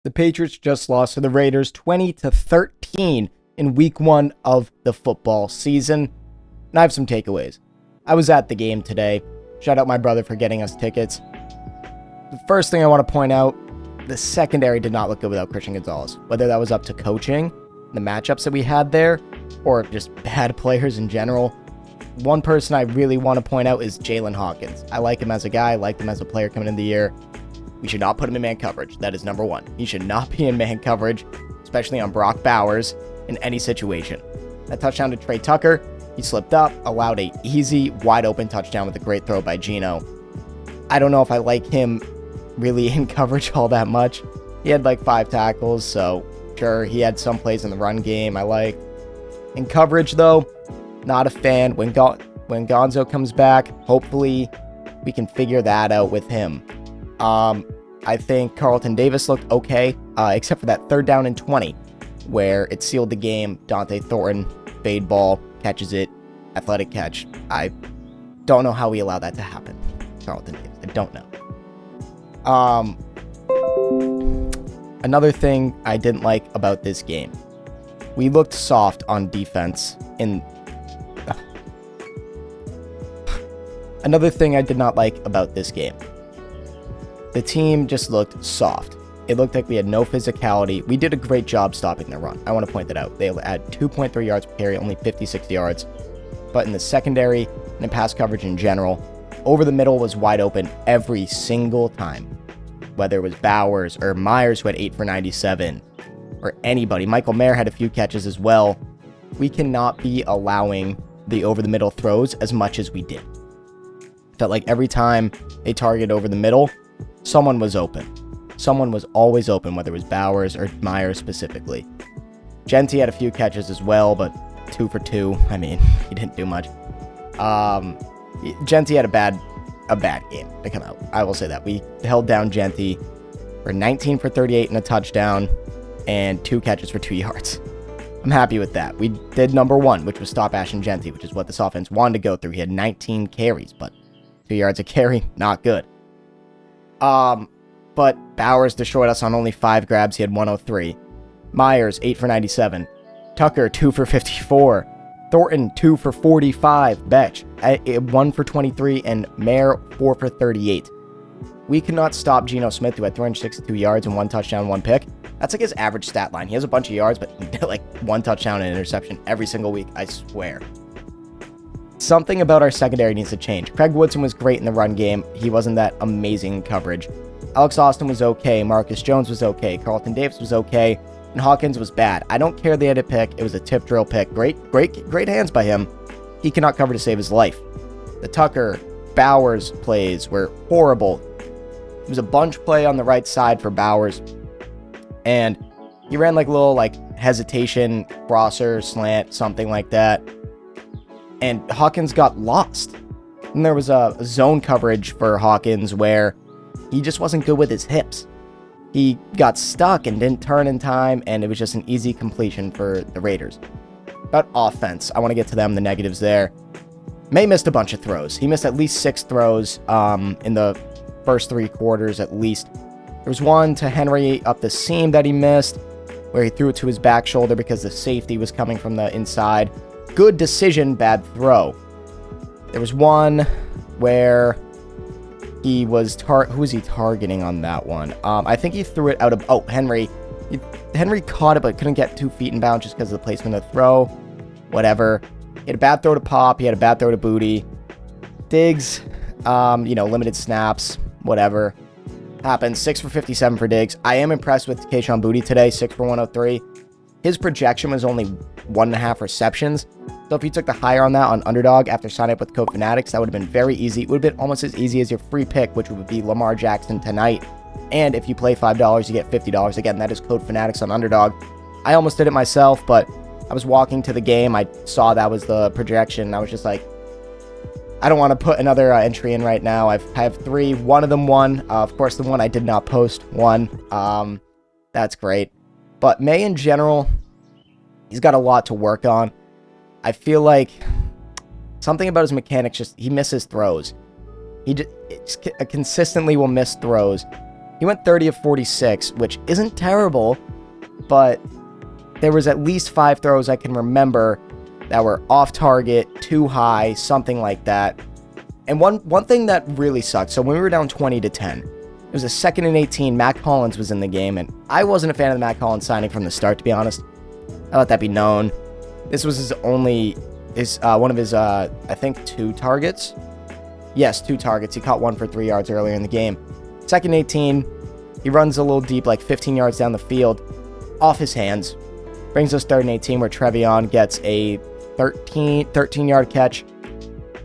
The Patriots just lost to the Raiders 20-13 in week 1 of the football season. And I have some takeaways. I was at the game today. Shout out my brother for getting us tickets. The first thing I want to point out, the secondary did not look good without Christian Gonzalez. Whether that was up to coaching, the matchups that we had there, or just bad players in general. One person I really want to point out is Jaylinn Hawkins. I like him as a guy, I liked him as a player coming into the year. We should not put him in man coverage. That is number one. He should not be in man coverage, especially on Brock Bowers in any situation. That touchdown to Tre Tucker, he slipped up, allowed a easy, wide open touchdown with a great throw by Geno. I don't know if I like him really in coverage all that much. He had like 5 tackles, so sure, he had some plays in the run game I liked. In coverage, though, not a fan. When Gonzo comes back, hopefully we can figure that out with him. I think Carlton Davis looked okay, except for that 3rd down and 20, where it sealed the game. Donte Thornton, fade ball, catches it, athletic catch. I don't know how we allow that to happen. Carlton Davis, I don't know. Another thing I didn't like about this game. We looked soft on defense Another thing I did not like about this game. The team just looked soft. It looked like we had no physicality. We did a great job stopping the run. I want to point that out. They had 2.3 yards per carry, only 56 yards. But in the secondary and in pass coverage in general, over the middle was wide open every single time. Whether it was Bowers or Myers, who had 8 for 97, or anybody. Michael Mayer had a few catches as well. We cannot be allowing the over-the-middle throws as much as we did. Felt like every time they targeted over the middle, someone was open. Someone was always open, whether it was Bowers or Myers specifically. Genty had a few catches as well, but 2 for 2. I mean, he didn't do much. Genty had a bad game to come out. I will say that. We held down Genty for 19 for 38 and a touchdown and 2 catches for 2 yards. I'm happy with that. We did number 1, which was stop Ashton Genty, which is what this offense wanted to go through. He had 19 carries, but 2 yards a carry, not good. But Bowers destroyed us on only 5 grabs. He had 103. Myers, 8 for 97. Tucker, 2 for 54. Thornton, 2 for 45. Betch, 1 for 23. And Mayer, 4 for 38. We cannot stop Geno Smith, who had 362 yards and 1 touchdown, 1 pick. That's like his average stat line. He has a bunch of yards, but like 1 touchdown and interception every single week, I swear. Something about our secondary needs to change. Craig Woodson was great in the run game. He wasn't that amazing in coverage. Alex Austin was okay. Marcus Jones was okay. Carlton Davis was okay. And Hawkins was bad. I don't care they had a pick. It was a tip drill pick. Great hands by him. He cannot cover to save his life. The Tucker, Bowers plays were horrible. It was a bunch play on the right side for Bowers. And he ran like a little hesitation, crosser, slant, something like that. And Hawkins got lost. And there was a zone coverage for Hawkins where he just wasn't good with his hips. He got stuck and didn't turn in time, and it was just an easy completion for the Raiders. About offense, I want to get to them, the negatives there. May missed a bunch of throws. He missed at least 6 throws in the first 3 quarters at least. There was one to Henry up the seam that he missed, where he threw it to his back shoulder because the safety was coming from the inside. Good decision, bad throw. There was one where he was who was he targeting on that one? I think he threw it out of Henry. Henry caught it but couldn't get 2 feet in bounds just because of the placement of the throw. Whatever. He had a bad throw to Pop. He had a bad throw to Booty. Diggs, limited snaps. Whatever. Happened. 6 for 57 for Diggs. I am impressed with Kayshon Boutte today. 6 for 103. His projection was only 1.5 receptions. So if you took the higher on that on Underdog after signing up with Code Fanatics, that would have been very easy. It would have been almost as easy as your free pick, which would be Lamar Jackson tonight. And if you play $5, you get $50. Again, that is Code Fanatics on Underdog. I almost did it myself, but I was walking to the game. I saw that was the projection. And I was just like, I don't want to put another entry in right now. I have 3. One of them won. Of course, the one I did not post won. That's great. But May in general, he's got a lot to work on. I feel like something about his mechanics, he misses throws. He just consistently will miss throws. He went 30 of 46, which isn't terrible, but there was at least 5 throws I can remember that were off target, too high, something like that. And one thing that really sucked, so when we were down 20-10, it was a 2nd and 18, Matt Collins was in the game, and I wasn't a fan of the Matt Collins signing from the start, to be honest. I let that be known. This was one of his, I think, 2 targets. Yes, 2 targets. He caught 1 for 3 yards earlier in the game. 2nd 18, he runs a little deep, like 15 yards down the field, off his hands. Brings us 3rd and 18, where Trevion gets a 13-yard catch.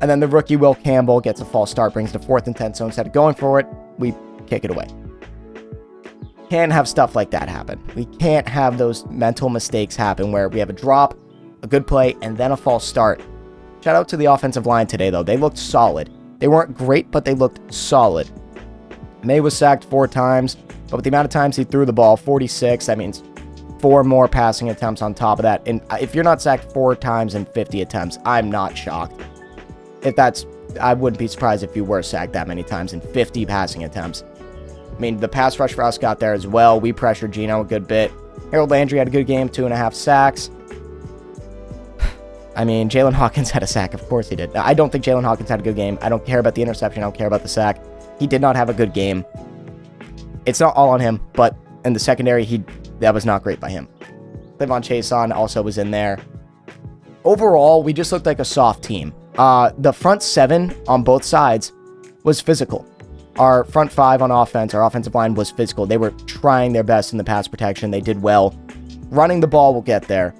And then the rookie Will Campbell gets a false start, brings to 4th and 10. So instead of going for it, we kick it away. Can't have stuff like that happen. We can't have those mental mistakes happen where we have a drop, a good play, and then a false start. Shout out to the offensive line today, though. They looked solid. They weren't great, but they looked solid. May was sacked 4 times, but with the amount of times he threw the ball, 46, that means 4 more passing attempts on top of that. And if you're not sacked 4 times in 50 attempts, I'm not shocked. I wouldn't be surprised if you were sacked that many times in 50 passing attempts. I mean, the pass rush for us got there as well. We pressured Geno a good bit. Harold Landry had a good game, 2.5 sacks. I mean, Jaylinn Hawkins had a sack. Of course he did. I don't think Jaylinn Hawkins had a good game. I don't care about the interception. I don't care about the sack. He did not have a good game. It's not all on him, but in the secondary, that was not great by him. Clavon Chason also was in there. Overall, we just looked like a soft team. The front 7 on both sides was physical. Our front 5 on offense, our offensive line was physical. They were trying their best in the pass protection. They did well. Running the ball will get there.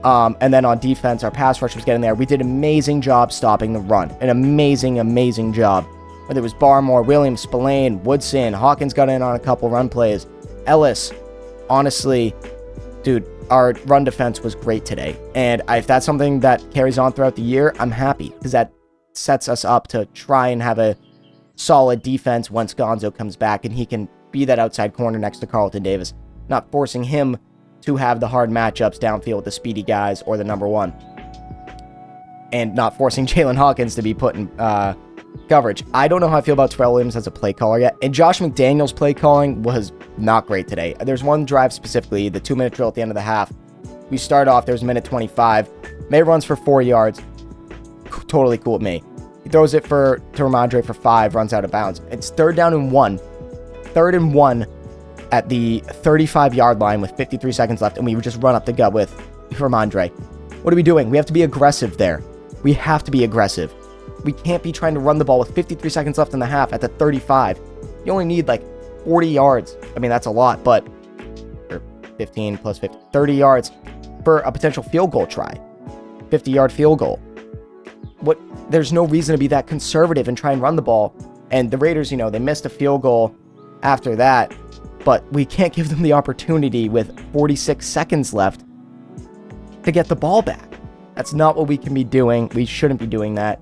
And then on defense, our pass rush was getting there. We did an amazing job stopping the run. An amazing, amazing job. Whether it was Barmore, Williams, Spillane, Woodson, Hawkins got in on a couple run plays. Ellis, honestly, dude, our run defense was great today. And if that's something that carries on throughout the year, I'm happy because that sets us up to try and have a solid defense once Gonzo comes back and he can be that outside corner next to Carlton Davis, not forcing him to have the hard matchups downfield with the speedy guys or the number 1, and not forcing Jaylinn Hawkins to be put in coverage. I don't know how I feel about Terrell Williams as a play caller yet, and Josh McDaniels' play calling was not great today. There's one drive specifically, the 2-minute drill at the end of the half. We start off, there's a minute 25. May runs for 4 yards. Totally cool with me. He throws it to Rhamondre for 5, runs out of bounds. It's 3rd down and 1. 3rd and 1 at the 35-yard line with 53 seconds left, and we would just run up the gut with Rhamondre. What are we doing? We have to be aggressive there. We have to be aggressive. We can't be trying to run the ball with 53 seconds left in the half at the 35. You only need like 40 yards. I mean, that's a lot, but 15 plus 50, 30 yards for a potential field goal try. 50-yard field goal. There's no reason to be that conservative and try and run the ball. And the Raiders, they missed a field goal after that, but we can't give them the opportunity with 46 seconds left to get the ball back. That's not what we can be doing. We shouldn't be doing that.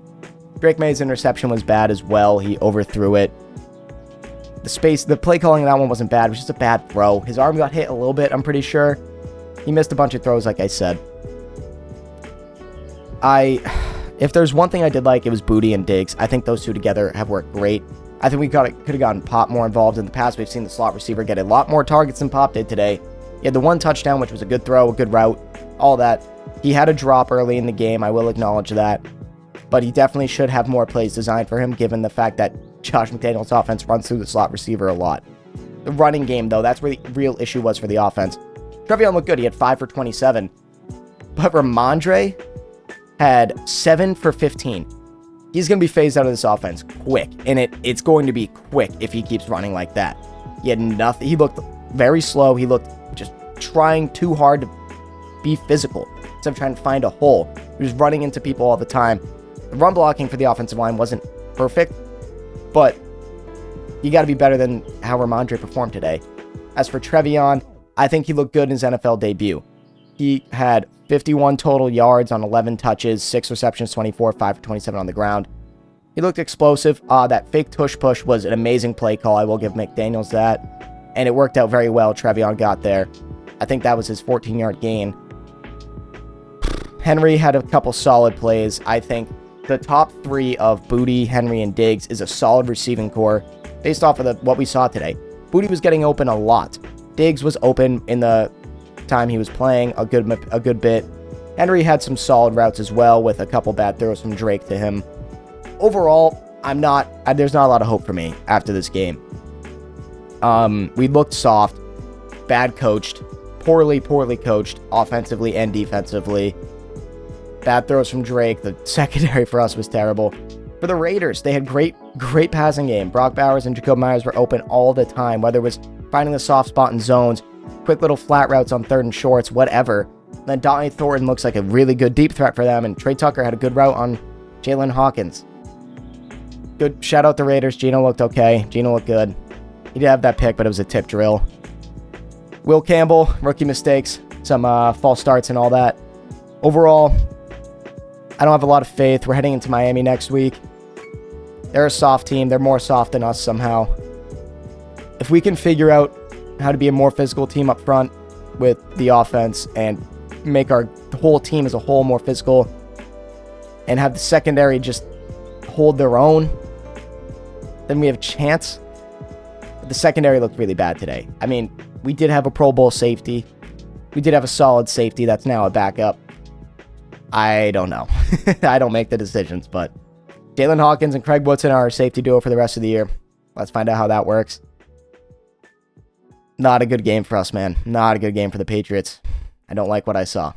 Drake May's interception was bad as well. He overthrew it. The play calling on that one wasn't bad. It was just a bad throw. His arm got hit a little bit, I'm pretty sure. He missed a bunch of throws, like I said. If there's one thing I did like, it was Booty and Diggs. I think those two together have worked great. I think we could have gotten Pop more involved in the past. We've seen the slot receiver get a lot more targets than Pop did today. He had the 1 touchdown, which was a good throw, a good route, all that. He had a drop early in the game. I will acknowledge that. But he definitely should have more plays designed for him, given the fact that Josh McDaniels' offense runs through the slot receiver a lot. The running game, though, that's where the real issue was for the offense. Trevion looked good. He had 5 for 27. But Rhamondre had 7 for 15. He's going to be phased out of this offense quick. And it's going to be quick if he keeps running like that. He had nothing. He looked very slow. He looked just trying too hard to be physical instead of trying to find a hole. He was running into people all the time. The run blocking for the offensive line wasn't perfect, but you got to be better than how Rhamondre performed today. As for Trevion, I think he looked good in his NFL debut. He had 51 total yards on 11 touches, 6 receptions, 24, 5 for 27 on the ground. He looked explosive. That fake tush push was an amazing play call. I will give McDaniels that. And it worked out very well. Trevion got there. I think that was his 14-yard gain. Henry had a couple solid plays. I think the top 3 of Booty, Henry, and Diggs is a solid receiving core based off of what we saw today. Booty was getting open a lot. Diggs was open in the time he was playing a good bit. Henry had some solid routes as well, with a couple bad throws from Drake to him. Overall, there's not a lot of hope for me after this game. We looked soft, bad coached, poorly coached, offensively and defensively. Bad throws from Drake. The secondary for us was terrible. For the Raiders, they had great passing game. Brock Bowers and Jacob Myers were open all the time, whether it was finding the soft spot in zones, quick little flat routes on third and shorts, whatever. Then Donte Thornton looks like a really good deep threat for them, and Tre Tucker had a good route on Jaylinn Hawkins. Good shout out the Raiders. Geno looked okay. Geno looked good. He did have that pick, but it was a tip drill. Will Campbell, rookie mistakes, some false starts and all that. Overall, I don't have a lot of faith. We're heading into Miami next week. They're a soft team. They're more soft than us somehow. If we can figure out how to be a more physical team up front with the offense and make our whole team as a whole more physical and have the secondary just hold their own, then we have a chance. But the secondary looked really bad today. I mean, we did have a Pro Bowl safety. We did have a solid safety that's now a backup. I don't know. I don't make the decisions, but Jaylinn Hawkins and Craig Woodson are our safety duo for the rest of the year. Let's find out how that works. Not a good game for us, man. Not a good game for the Patriots. I don't like what I saw.